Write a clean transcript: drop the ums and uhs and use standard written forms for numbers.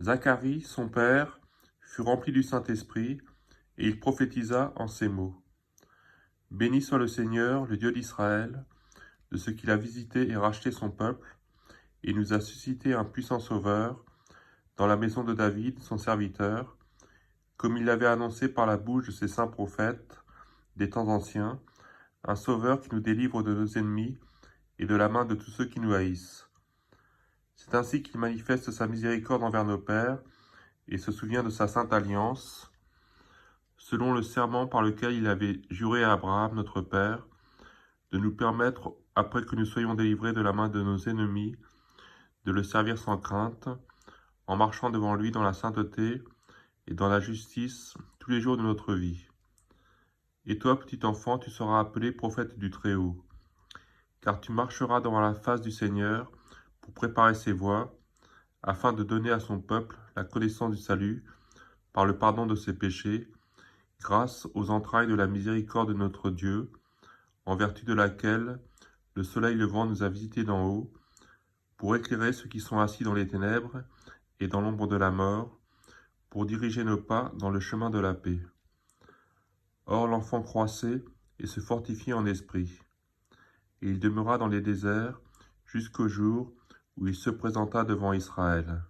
Zacharie, son père, fut rempli du Saint-Esprit, et il prophétisa en ces mots. Béni soit le Seigneur, le Dieu d'Israël, de ce qu'il a visité et racheté son peuple, et nous a suscité un puissant sauveur dans la maison de David, son serviteur, comme il l'avait annoncé par la bouche de ses saints prophètes des temps anciens, un sauveur qui nous délivre de nos ennemis et de la main de tous ceux qui nous haïssent. C'est ainsi qu'il manifeste sa miséricorde envers nos pères et se souvient de sa sainte alliance, selon le serment par lequel il avait juré à Abraham, notre père, de nous permettre, après que nous soyons délivrés de la main de nos ennemis, de le servir sans crainte, en marchant devant lui dans la sainteté et dans la justice tous les jours de notre vie. Et toi, petit enfant, tu seras appelé prophète du Très-Haut, car tu marcheras devant la face du Seigneur pour préparer ses voies, afin de donner à son peuple la connaissance du salut par le pardon de ses péchés, grâce aux entrailles de la miséricorde de notre Dieu, en vertu de laquelle le soleil levant nous a visités d'en haut, pour éclairer ceux qui sont assis dans les ténèbres et dans l'ombre de la mort, pour diriger nos pas dans le chemin de la paix. Or l'enfant croissait et se fortifiait en esprit, et il demeura dans les déserts jusqu'au jour où il se présenta devant Israël.